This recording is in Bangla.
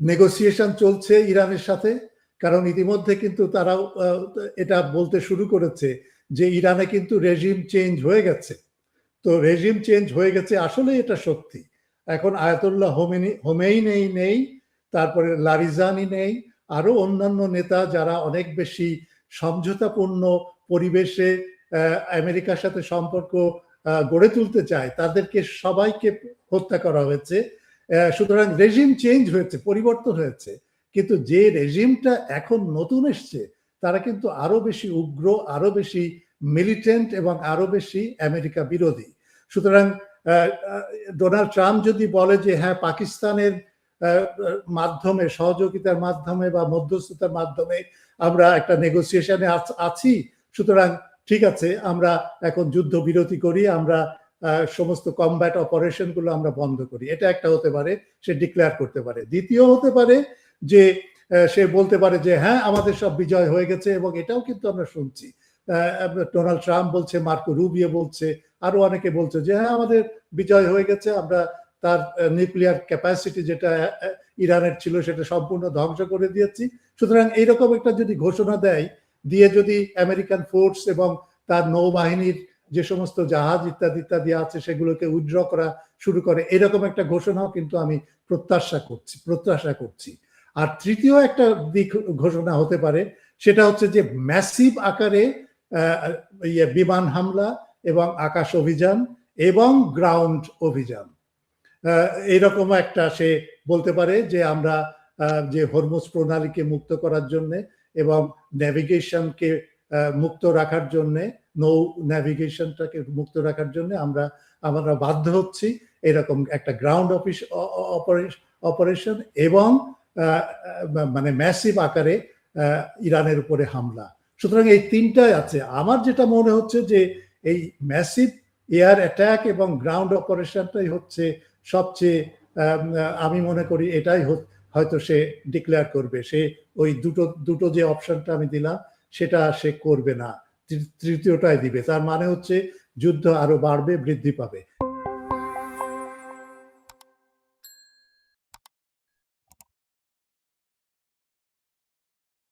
নেগোসিয়েশন চলছে ইরানের সাথে, কারণ ইতিমধ্যে কিন্তু তারাও এটা বলতে শুরু করেছে যে ইরানে কিন্তু রেজিম চেঞ্জ হয়ে গেছে। তো রেজিম চেঞ্জ হয়ে গেছে, আসলে এটা সত্যি। এখন আয়াতুল্লাহ হোমেইনি নেই, তারপরে লারিজানি নেই, আরো অন্যান্য নেতা যারা অনেক বেশি সমঝোতাপূর্ণ পরিবেশে আমেরিকার সাথে সম্পর্ক গড়ে তুলতে চায়, তাদেরকে সবাইকে হত্যা করা হয়েছে। সুতরাং রেজিম চেঞ্জ হয়েছে, পরিবর্তন হয়েছে, কিন্তু যে রেজিমটা এখন নতুন এসছে তারা কিন্তু আরো বেশি উগ্র, আরো বেশি মিলিটেন্ট এবং আরো বেশি আমেরিকা বিরোধী। সুতরাং ডোনাল্ড ট্রাম্প যদি বলে যে হ্যাঁ পাকিস্তানের মাধ্যমে, সহযোগিতার মাধ্যমে বা মধ্যস্থতার মাধ্যমে আমরা একটা নেগোসিয়েশনে আছি, সুতরাং ঠিক আছে আমরা এখন যুদ্ধ বিরতি করি, আমরা সমস্ত কমব্যাট অপারেশন গুলো আমরা বন্ধ করি, এটা একটা হতে পারে, সে ডিক্লেয়ার করতে পারে। দ্বিতীয় হতে পারে যে সে বলতে পারে যে হ্যাঁ আমাদের সব বিজয় হয়ে গেছে, এবং এটাও কিন্তু আমরা শুনছি ডোনাল্ড ট্রাম্প বলছে, মার্কো রুবিও বলছে, আরো অনেকে বলছে যে হ্যাঁ আমাদের বিজয় হয়ে গেছে, আমরা তার নিউক্লিয়ার ক্যাপাসিটি যেটা ইরানের ছিল সেটা সম্পূর্ণ ধ্বংস করে দিয়েছি। সুতরাং এইরকম একটা যদি ঘোষণা দেয়, দিয়ে যদি আমেরিকান ফোর্স এবং তার নৌবাহিনীর যে সমস্ত জাহাজ ইত্যাদি ইত্যাদি আছে সেগুলোকে উইথড্র করা শুরু করে, এরকম একটা ঘোষণাও কিন্তু আমি প্রত্যাশা করছি। আর তৃতীয় একটা দিক ঘোষণা হতে পারে, সেটা হচ্ছে যে ম্যাসিভ আকারে বিমান হামলা এবং আকাশ অভিযান এবং গ্রাউন্ড অভিযান, এইরকম একটা সে বলতে পারে যে আমরা যে হরমুজ প্রণালীকে মুক্ত করার জন্য এবং নেভিগেশনকে মুক্ত রাখার জন্য, নৌ নেভিগেশনটাকে মুক্ত রাখার জন্য আমরা বাধ্য হচ্ছি, এরকম একটা গ্রাউন্ড অপারেশন এবং মানে ম্যাসিভ আকারে ইরানের উপরে হামলা। সুতরাং এই তিনটাই আছে। আমার যেটা মনে হচ্ছে যে এই ম্যাসিভ এয়ার অ্যাটাক এবং গ্রাউন্ড অপারেশনটাই হচ্ছে সবচেয়ে, আমি মনে করি এটাই হয়তো সে ডিক্লেয়ার করবে। সে ওই দুটো যে অপশনটা আমি দিলাম সেটা সে করবে না, তৃতীয়টাই দিবে। তার মানে হচ্ছে যুদ্ধ আরো বাড়বে, বৃদ্ধি পাবে।